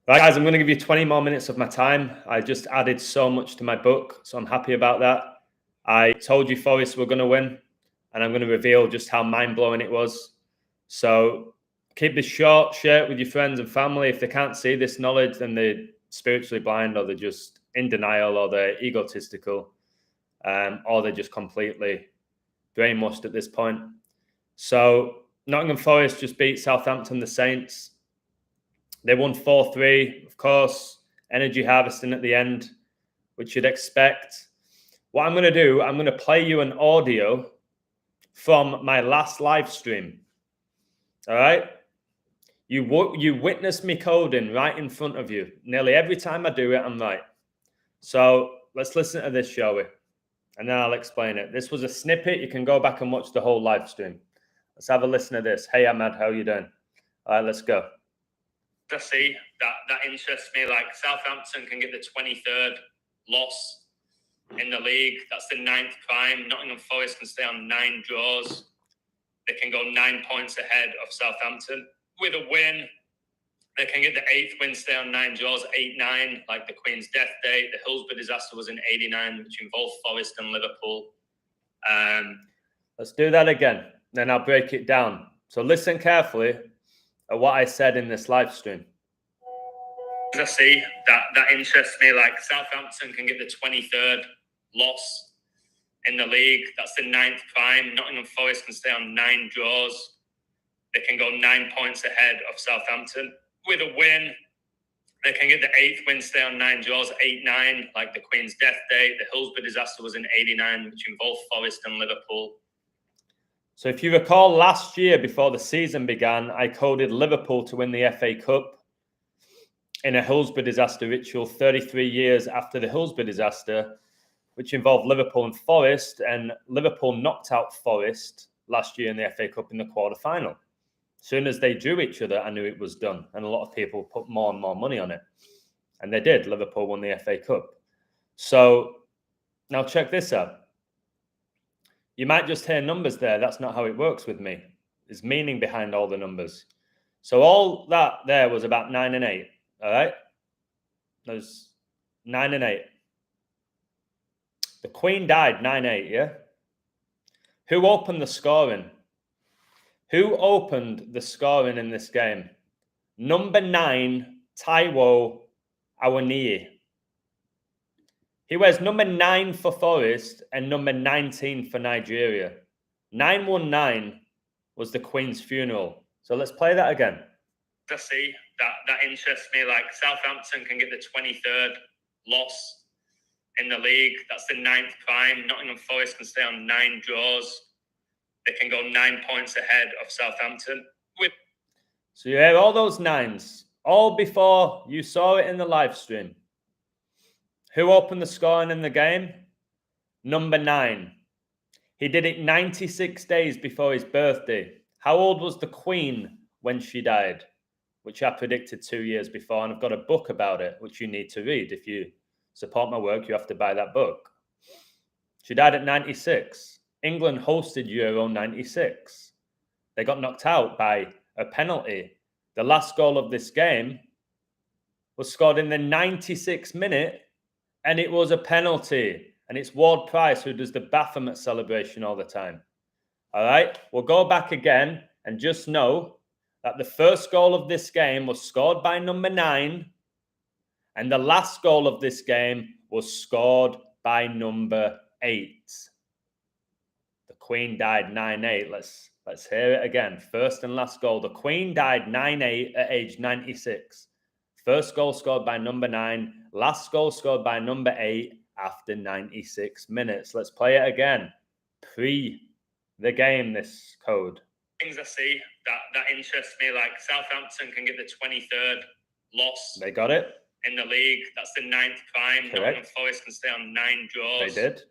Right, guys, I'm going to give you 20 more minutes of my time. I just added so much to my book, so I'm happy about that. I told you Forest were going to win, and I'm going to reveal just how mind-blowing it was. So keep this short, share it with your friends and family. If they can't see this knowledge, then they're spiritually blind, or they're just in denial, or they're egotistical, or they're just completely brainwashed at this point. So Nottingham Forest just beat Southampton, the Saints. They won 4-3, of course, energy harvesting at the end, which you'd expect. What I'm going to do, I'm going to play you an audio from my last live stream. All right? You witness me coding right in front of you. Nearly every time I do it, I'm right. So let's listen to this, shall we? And then I'll explain it. This was a snippet. You can go back and watch the whole live stream. Let's have a listen to this. Hey, Ahmad, how you doing? All right, let's go. I see that interests me. Like Southampton can get the 23rd loss in the league. That's the 9th prime. Nottingham Forest can stay on 9 draws. They can go 9 points ahead of Southampton. With a win, they can get the 8th win, stay on 9 draws, 8-9, like the Queen's death day. The Hillsborough disaster was in 89, which involved Forest and Liverpool. Let's do that again. Then I'll break it down. So listen carefully at what I said in this live stream. I see that interests me. Like Southampton can get the 23rd loss in the league. That's the 9th prime. Nottingham Forest can stay on 9 draws. They can go 9 points ahead of Southampton. With a win, they can get the 8th win, stay on 9 draws, 8-9, like the Queen's death day. The Hillsborough disaster was in 89, which involved Forest and Liverpool. So if you recall last year before the season began, I coded Liverpool to win the FA Cup in a Hillsborough disaster ritual 33 years after the Hillsborough disaster, which involved Liverpool and Forest, and Liverpool knocked out Forest last year in the FA Cup in the quarter-final. As soon as they drew each other, I knew it was done, and a lot of people put more and more money on it. And they did. Liverpool won the FA Cup. So now check this out. You might just hear numbers there. That's not how it works with me. There's meaning behind all the numbers. So all that there was about 9 and 8. All right? There's 9 and 8. The Queen died 9-8, yeah? Who opened the scoring? Who opened the scoring in this game? Number 9, Taiwo Awoniyi. He wears number 9 for Forest and number 19 for Nigeria. 919 was the Queen's funeral. So let's play that again. I see that interests me. Like Southampton can get the 23rd loss in the league. That's the 9th prime. Nottingham Forest can stay on 9 draws. They can go 9 points ahead of Southampton. So you hear all those 9s, all before you saw it in the live stream. Who opened the scoring in the game? Number 9. He did it 96 days before his birthday. How old was the Queen when she died? Which I predicted 2 years before, and I've got a book about it, which you need to read. If you support my work, you have to buy that book. She died at 96. England hosted Euro 96. They got knocked out by a penalty. The last goal of this game was scored in the 96th minute, and it was a penalty. And it's Ward Price who does the Baphomet celebration all the time. All right? We'll go back again and just know that the first goal of this game was scored by number 9, and the last goal of this game was scored by number 8. The Queen died 9-8. Let's hear it again. First and last goal. The Queen died 9-8 at age 96. First goal scored by number 9. Last goal scored by number 8 after 96 minutes. Let's play it again. Pre the game, this code. Things I see that interests me. Like Southampton can get the 23rd loss. They got it. In the league. That's the 9th prime. Correct. Nottingham Forest can stay on 9 draws. They did.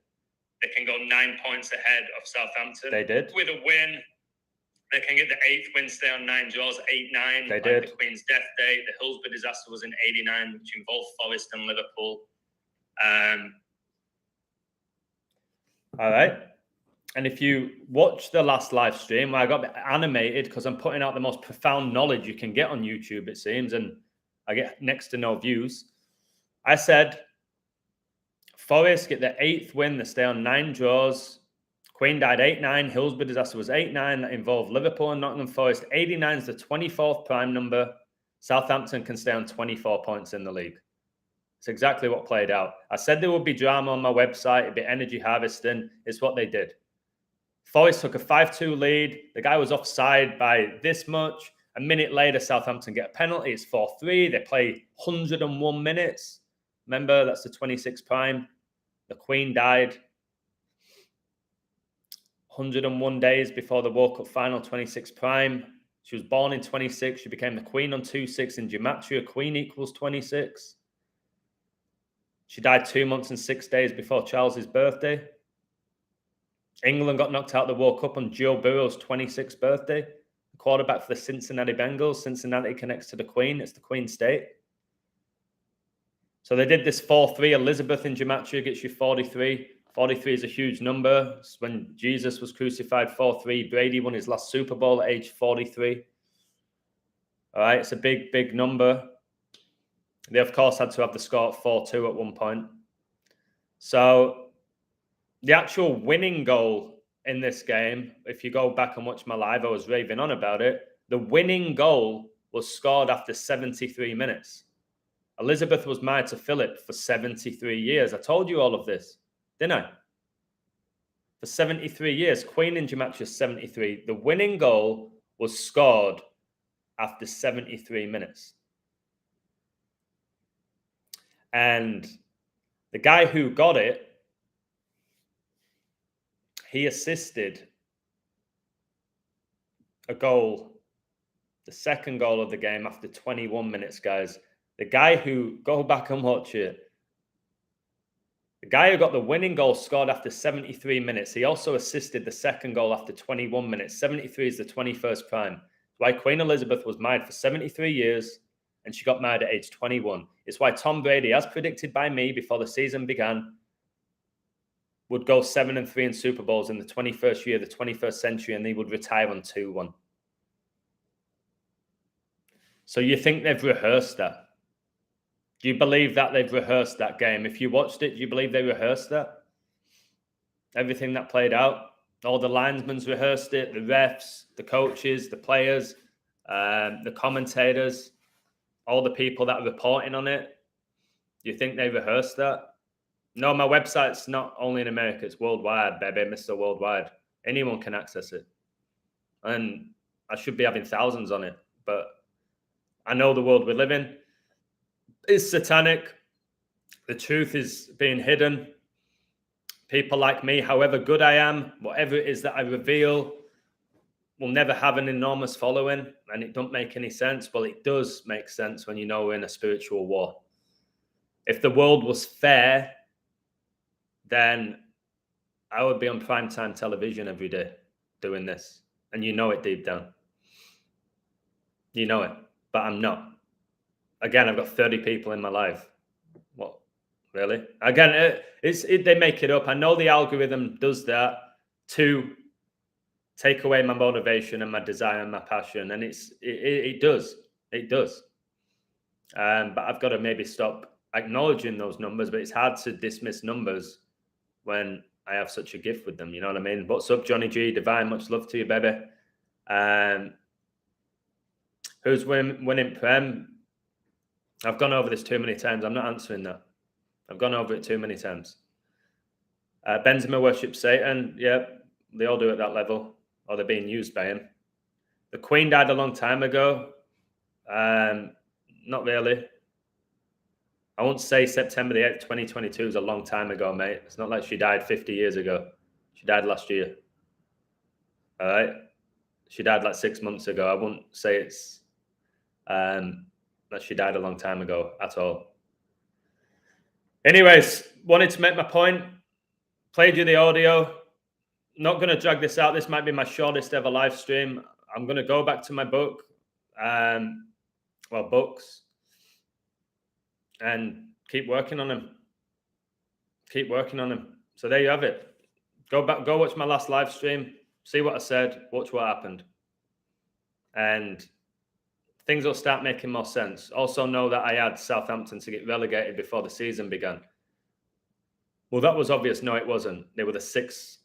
They can go 9 points ahead of Southampton. They did. With a win, they can get the 8th win, stay on 9 draws, 8-9. They did. The Queen's death day. The Hillsborough disaster was in 89, which involved Forest and Liverpool. All right. And if you watch the last live stream, I got animated because I'm putting out the most profound knowledge you can get on YouTube, it seems. And I get next to no views. I said, Forest get their 8th win. They stay on 9 draws. Queen died 8-9. Hillsborough disaster was 8-9. That involved Liverpool and Nottingham Forest. 89 is the 24th prime number. Southampton can stay on 24 points in the league. It's exactly what played out. I said there would be drama on my website. It'd be energy harvesting. It's what they did. Forest took a 5-2 lead. The guy was offside by this much. A minute later, Southampton get a penalty. It's 4-3. They play 101 minutes. Remember, that's the 26th prime. The Queen died 101 days before the World Cup final, 26th prime. She was born in 26. She became the Queen on 2-6 in gematria. Queen equals 26. She died 2 months and 6 days before Charles's birthday. England got knocked out of the World Cup on Joe Burrow's 26th birthday. The quarterback for the Cincinnati Bengals. Cincinnati connects to the Queen. It's the Queen state. So they did this 4-3. Elizabeth in gematria gets you 43. 43 is a huge number. It's when Jesus was crucified, 4-3. Brady won his last Super Bowl at age 43. All right, it's a big, big number. They, of course, had to have the score at 4-2 at one point. So the actual winning goal in this game, if you go back and watch my live, I was raving on about it. The winning goal was scored after 73 minutes. Elizabeth was married to Philip for 73 years. I told you all of this, didn't I? For 73 years, Queen in gematria 73. The winning goal was scored after 73 minutes. And the guy who got it, he assisted a goal, the second goal of the game after 21 minutes, guys. The guy who, go back and watch it, the guy who got the winning goal scored after 73 minutes. He also assisted the second goal after 21 minutes. 73 is the 21st prime. It's why Queen Elizabeth was married for 73 years and she got married at age 21. It's why Tom Brady, as predicted by me before the season began, would go 7-3 in Super Bowls in the 21st year, the 21st century, and he would retire on 2-1. So you think they've rehearsed that? Do you believe that they've rehearsed that game? If you watched it, do you believe they rehearsed that? Everything that played out? All the linesmen rehearsed it, the refs, the coaches, the players, the commentators, all the people that are reporting on it. Do you think they rehearsed that? No, my website's not only in America, it's worldwide, baby, Mr. Worldwide. Anyone can access it. And I should be having thousands on it, but I know the world we live in is satanic. The truth is being hidden. People like me, however good I am, whatever it is that I reveal, will never have an enormous following, and it don't make any sense. Well, it does make sense when you know we're in a spiritual war. If the world was fair, then I would be on primetime television every day doing this. And you know it deep down. You know it, but I'm not. Again, I've got 30 people in my life. What? Really? Again, they make it up. I know the algorithm does that to take away my motivation and my desire and my passion. And it does. It does. But I've got to maybe stop acknowledging those numbers. But it's hard to dismiss numbers when I have such a gift with them. You know what I mean? What's up, Johnny G? Divine, much love to you, baby. Who's winning Prem? I've gone over this too many times. I'm not answering that. I've gone over it too many times. Benzema worships Satan. Yeah, they all do at that level. Or they're being used by him. The Queen died a long time ago. Not really. I won't say September the 8th, 2022 is a long time ago, mate. It's not like she died 50 years ago. She died last year. All right? She died like 6 months ago. I wouldn't say it's that she died a long time ago at all. Anyways, wanted to make my point. Played you the audio. Not going to drag this out. This might be my shortest ever live stream. I'm going to go back to my book. Books. And keep working on them. Keep working on them. So there you have it. Go back, go watch my last live stream. See what I said. Watch what happened. And things will start making more sense. Also know that I had Southampton to get relegated before the season began. Well, that was obvious. No, it wasn't. They were the 6th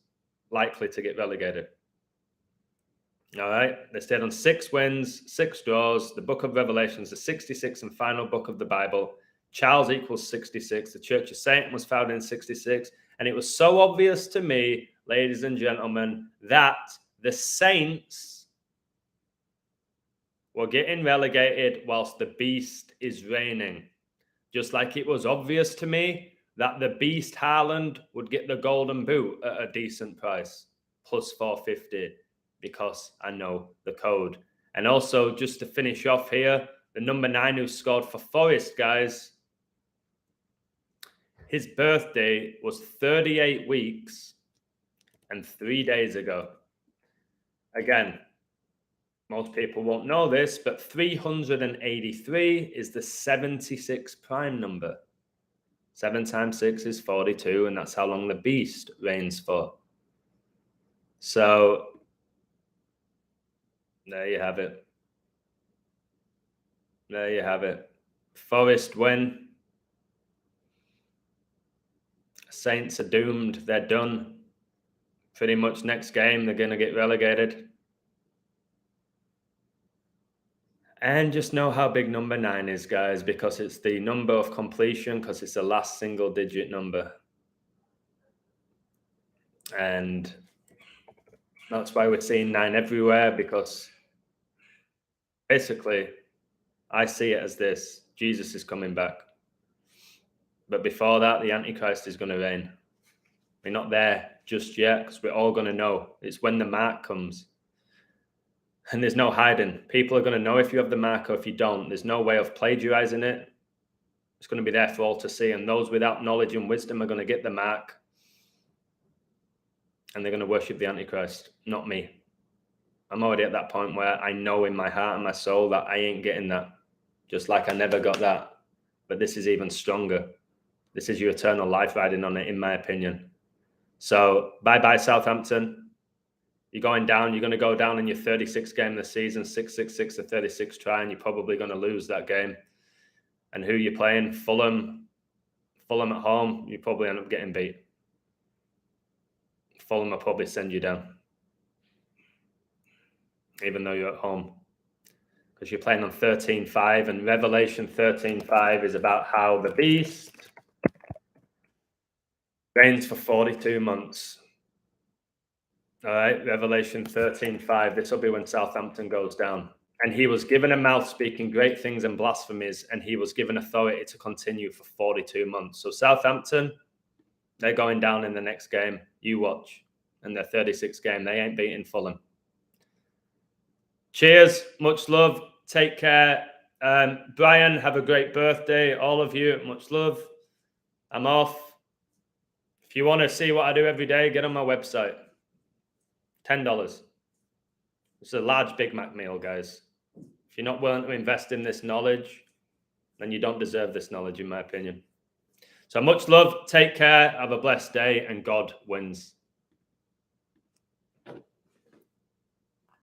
likely to get relegated. All right. They stayed on 6 wins, 6 draws. The book of Revelation is the 66th and final book of the Bible. Charles equals 66. The Church of Satan was founded in 66. And it was so obvious to me, ladies and gentlemen, that the Saints were getting relegated whilst the beast is reigning. Just like it was obvious to me that the beast Haaland would get the golden boot at a decent price, plus 450, because I know the code. And also, just to finish off here, the number 9 who scored for Forest, guys, his birthday was 38 weeks and 3 days ago. Again, most people won't know this, but 383 is the 76 prime number. 7 times 6 is 42, and that's how long the beast reigns for. So, there you have it. There you have it. Forest win. Saints are doomed. They're done. Pretty much next game, they're going to get relegated. And just know how big number 9 is, guys, because it's the number of completion, because it's the last single-digit number. And that's why we're seeing 9 everywhere, because basically, I see it as this. Jesus is coming back. But before that, the Antichrist is going to reign. We're not there just yet, because we're all going to know. It's when the mark comes. And there's no hiding. People are going to know if you have the mark or if you don't. There's no way of plagiarizing it. It's going to be there for all to see. And those without knowledge and wisdom are going to get the mark. And they're going to worship the Antichrist, not me. I'm already at that point where I know in my heart and my soul that I ain't getting that. Just like I never got that. But this is even stronger. This is your eternal life riding on it, in my opinion. So, bye-bye, Southampton. You're going down. You're going to go down in your 36th game of the season, 666 to 36 try, and you're probably going to lose that game. And who you're playing? Fulham. Fulham at home, you probably end up getting beat. Fulham will probably send you down, even though you're at home, because you're playing on 13-5, and Revelation 13-5 is about how the beast reigns for 42 months. All right, Revelation 13:5. This will be when Southampton goes down. And he was given a mouth speaking great things and blasphemies, and he was given authority to continue for 42 months. So Southampton, they're going down in the next game. You watch. In their 36th game, they ain't beating Fulham. Cheers. Much love. Take care. Brian, have a great birthday. All of you, much love. I'm off. If you want to see what I do every day, get on my website. $10. It's a large Big Mac meal, guys. If you're not willing to invest in this knowledge, then you don't deserve this knowledge, in my opinion. So much love. Take care. Have a blessed day, and God wins.